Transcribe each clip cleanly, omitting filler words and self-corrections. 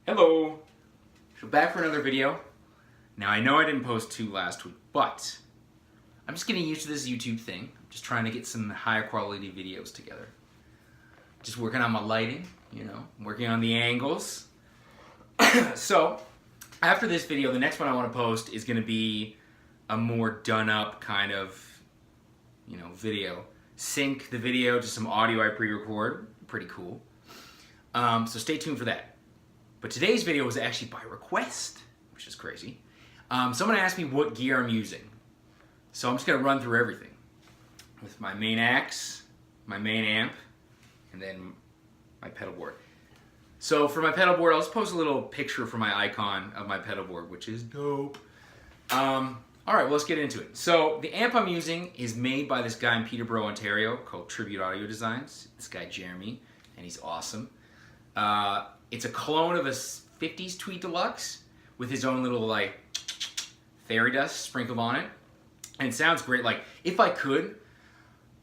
Hello! So back for another video. Now I know I didn't post 2 last week, but I'm just getting used to this YouTube thing. I'm just trying to get some higher quality videos together. Just working on my lighting, working on the angles. So, after this video, the next one I want to post is going to be a more done up kind of, video. Sync the video to some audio I pre-record. Pretty cool. So stay tuned for that. But today's video was actually by request, which is crazy. Someone asked me what gear I'm using. So I'm just going to run through everything. With my main axe, my main amp, and then my pedal board. So for my pedal board, I'll just post a little picture for my icon of my pedal board, which is dope. Alright, well, let's get into it. So the amp I'm using is made by this guy in Peterborough, Ontario, called Tribute Audio Designs. This guy Jeremy, and he's awesome. It's a clone of a 50s Tweed Deluxe with his own little fairy dust sprinkled on it. And it sounds great. If I could,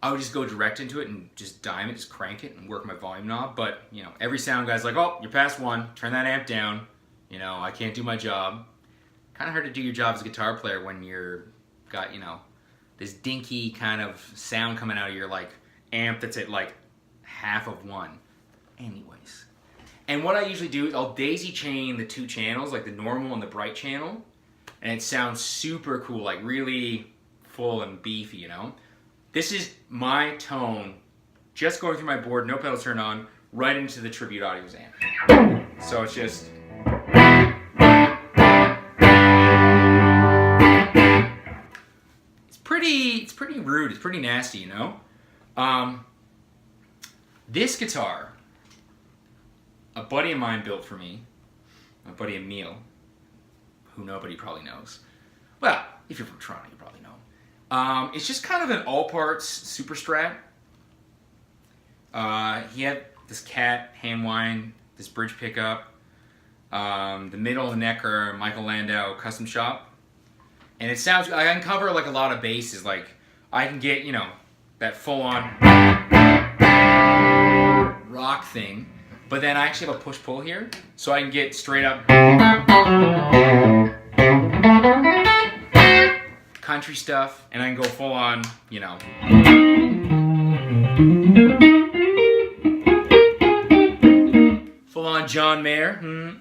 I would just go direct into it and just dime it, just crank it and work my volume knob. But, every sound guy's like, oh, you're past 1, turn that amp down. I can't do my job. Kind of hard to do your job as a guitar player when you're got, this dinky kind of sound coming out of your amp that's at half of 1. Anyways. And what I usually do is I'll daisy chain the 2 channels, the normal and the bright channel, and it sounds super cool, really full and beefy, This is my tone, just going through my board, no pedals turned on, right into the Tribute Audio's amp. So it's just... It's pretty rude, it's pretty nasty, This guitar, a buddy of mine built for me, my buddy Emil, who nobody probably knows. Well, if you're from Toronto, you probably know. It's just kind of an all-parts super strat. He had this cat hand wind, this bridge pickup, the middle and the neck are Michael Landau custom shop. And it sounds, I can cover a lot of bases, I can get, that full-on rock thing. But then I actually have a push-pull here, so I can get straight up country stuff, and I can go full-on, full-on John Mayer.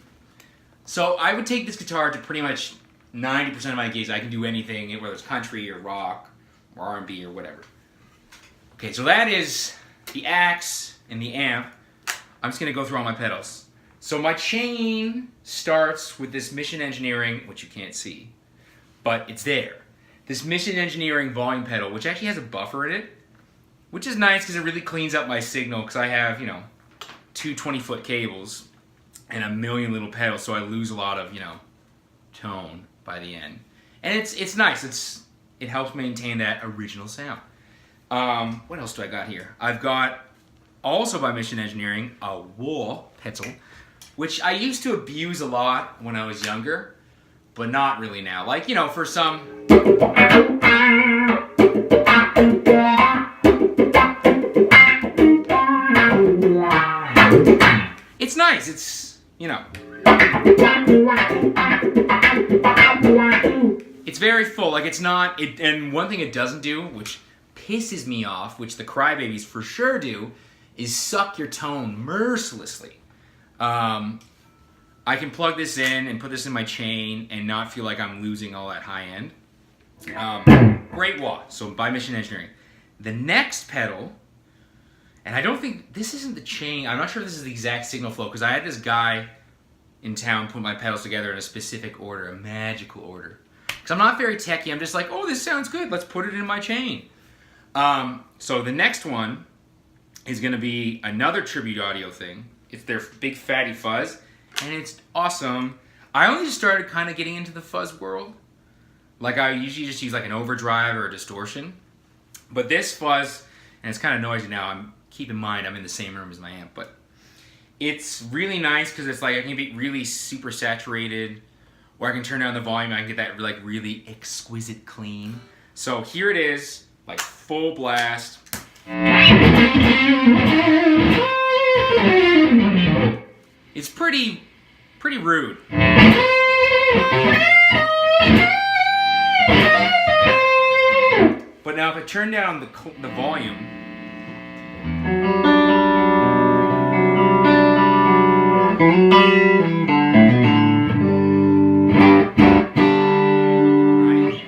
So I would take this guitar to pretty much 90% of my gigs. I can do anything, whether it's country or rock or R&B or whatever. Okay, so that is the axe and the amp. I'm just going to go through all my pedals. So my chain starts with this Mission Engineering, which you can't see, but it's there. This Mission Engineering volume pedal, which actually has a buffer in it, which is nice because it really cleans up my signal because I have, 2 20-foot cables and a million little pedals, so I lose a lot of, tone by the end. And it's nice. It helps maintain that original sound. What else do I got here? I've got, also by Mission Engineering, a wall pedal, which I used to abuse a lot when I was younger, but not really now. For some... It's nice, it's, It's very full, it's not... and one thing it doesn't do, which pisses me off, which the Crybabies for sure do, is suck your tone mercilessly. I can plug this in and put this in my chain and not feel like I'm losing all that high end. Great wah, so by Mission Engineering. The next pedal, and I don't think, this isn't the chain, I'm not sure if this is the exact signal flow, because I had this guy in town put my pedals together in a specific order, a magical order. Because I'm not very techy, I'm just like, oh, this sounds good, let's put it in my chain. So the next one is going to be another Tribute Audio thing. It's their big fatty Fuzz, and it's awesome. I only just started kind of getting into the Fuzz world. I usually just use an overdrive or a distortion. But this Fuzz, and it's kind of noisy now, keep in mind I'm in the same room as my amp, but it's really nice because it's I can be really super saturated, or I can turn down the volume and I can get that really exquisite clean. So here it is, full blast. It's pretty pretty rude. But now if I turn down the volume, right,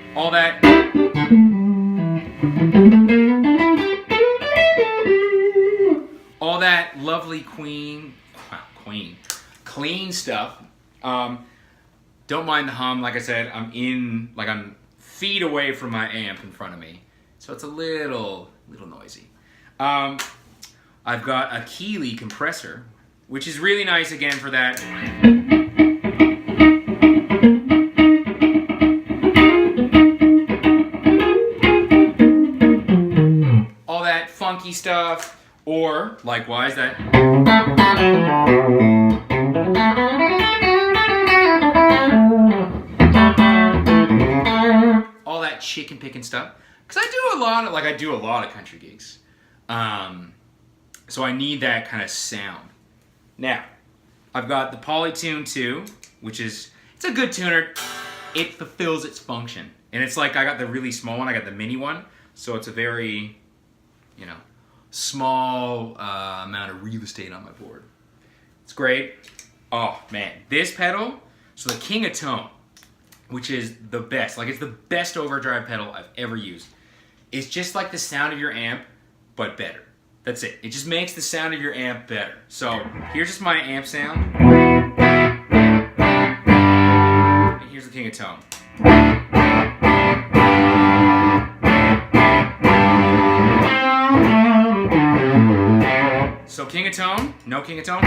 all that lovely clean stuff. Don't mind the hum. Like I said, I'm feet away from my amp in front of me, so it's a little noisy. I've got a Keeley compressor, which is really nice again for that. All that funky stuff, or likewise that. All that chicken picking stuff, because I do a lot of country gigs, so I need that kind of sound. Now, I've got the Polytune 2, which it's a good tuner. It fulfills its function, and it's like I got the really small one, I got the mini one, so it's a very, small amount of real estate on my board. It's great. Oh man, this pedal, so the King of Tone, which is the best, like it's the best overdrive pedal I've ever used. It's just like the sound of your amp, but better. That's it. It just makes the sound of your amp better. So here's just my amp sound. And here's the King of Tone. So King of Tone, no King of Tone.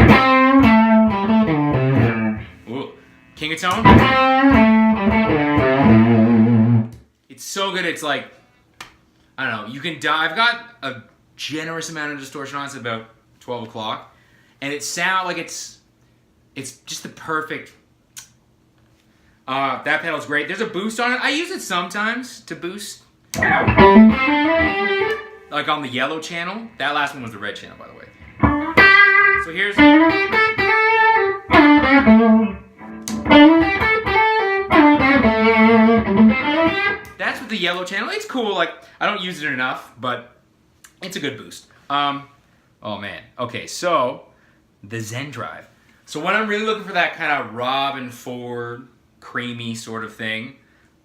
Ooh. King of Tone. It's so good, it's like, I don't know, you can die. I've got a generous amount of distortion on, it's about 12 o'clock. And it sounds like it's just the perfect, that pedal's great. There's a boost on it. I use it sometimes to boost, like on the yellow channel. That last one was the red channel, by the way. So here's, that's with the yellow channel. It's cool, like I don't use it enough, but it's a good boost. Oh man. Okay, so the Zen Drive. So when I'm really looking for that kind of Robin Ford, creamy sort of thing,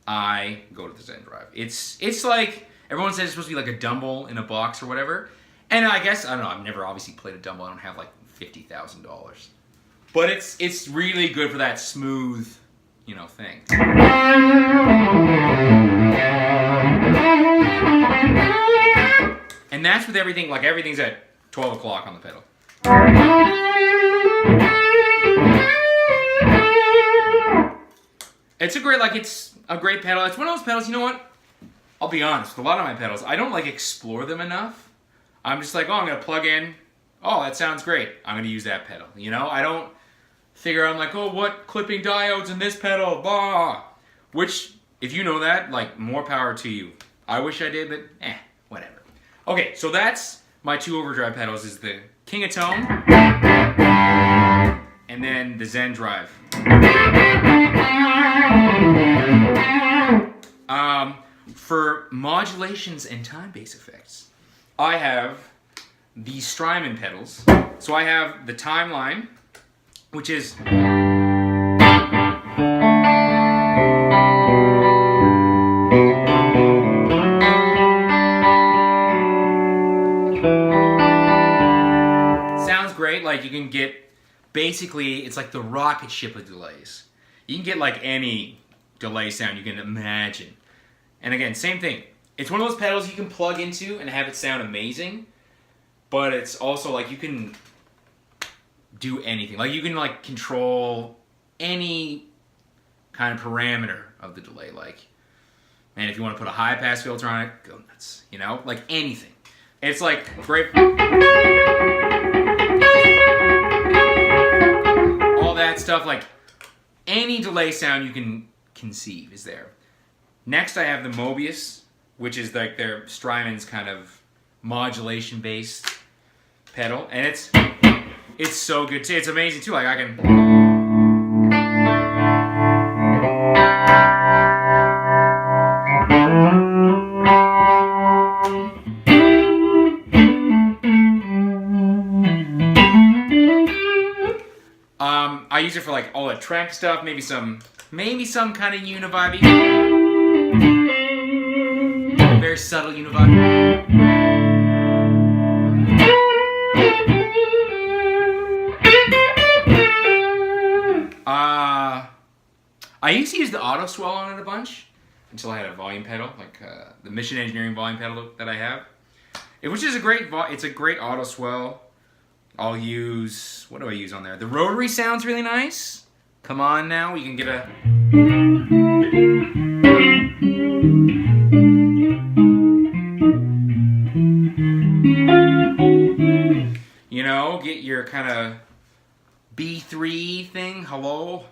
I go to the Zen Drive. It's like, everyone says it's supposed to be like a Dumble in a box or whatever. And I guess, I don't know, I've never obviously played a Dumble. I don't have like $50,000. But it's really good for that smooth, thing. And that's with everything, like everything's at 12 o'clock on the pedal. It's a great pedal. It's one of those pedals, you know what? I'll be honest, with a lot of my pedals, I don't like explore them enough. I'm just like, oh, I'm gonna plug in. Oh, that sounds great. I'm gonna use that pedal. I don't figure out, I'm like, oh, what clipping diodes in this pedal, blah. Which, if you know that, like, more power to you. I wish I did, but whatever. Okay, so that's my two overdrive pedals, is the King of Tone, and then the Zen Drive. For modulations and time bass effects, I have the Strymon pedals. So I have the Timeline, which is sounds great. Like you can get, basically it's like the rocket ship of delays. You can get like any delay sound you can imagine. And again, same thing. It's one of those pedals you can plug into and have it sound amazing, but it's also like you can do anything. Like you can like control any kind of parameter of the delay. Like, man, if you want to put a high pass filter on it, go nuts. Like anything. It's like great. All that stuff, like any delay sound you can conceive is there. Next I have the Mobius, which is like their Strymon's kind of modulation based pedal, and it's so good too. It's amazing too. Like I can, I use it for like all the track stuff, maybe some kind of univibey. Very subtle univibe. I used to use the auto swell on it a bunch until I had a volume pedal, like the Mission Engineering volume pedal that I have. Which is it's a great auto swell. I'll use, what do I use on there? The rotary sounds really nice. Come on now, we can get a... You know, get your kind of B3 thing, hello.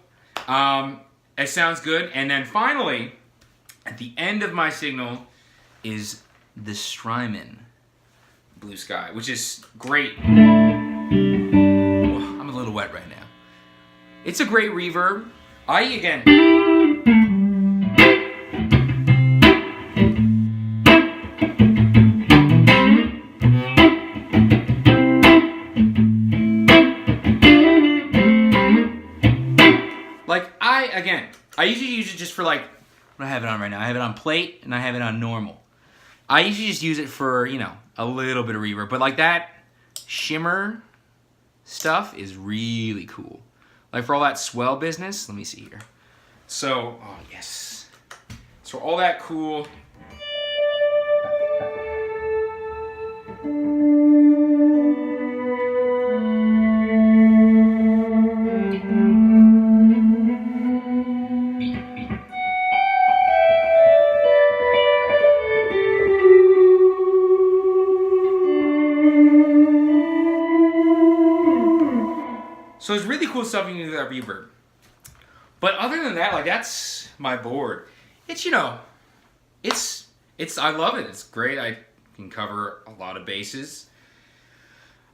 It sounds good. And then finally, at the end of my signal is the Strymon Blue Sky, which is great. Oh, I'm a little wet right now. It's a great reverb. I usually use it just for like, what do I have it on right now? I have it on plate and I have it on normal. I usually just use it for, you know, a little bit of reverb, but like that shimmer stuff is really cool. Like for all that swell business, let me see here. So, oh yes. So all that cool. So it's really cool stuff you can do with that reverb. But other than that, like that's my board. It's, you know, I love it. It's great. I can cover a lot of bases.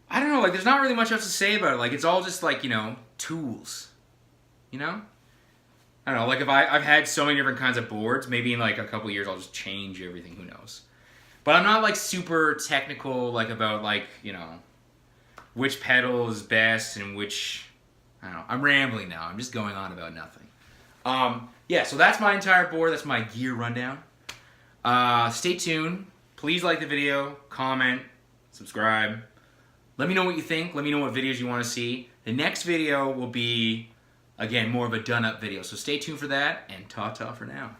I don't know, like there's not really much else to say about it. Like it's all just like, you know, tools. You know? I don't know, like if I've had so many different kinds of boards, maybe in like a couple years I'll just change everything, who knows. But I'm not like super technical like about like, you know, which pedal is best and which, I don't know. I'm rambling now. I'm just going on about nothing. Yeah, so that's my entire board. That's my gear rundown. Stay tuned. Please like the video, comment, subscribe. Let me know what you think. Let me know what videos you want to see. The next video will be, again, more of a done-up video. So stay tuned for that, and ta-ta for now.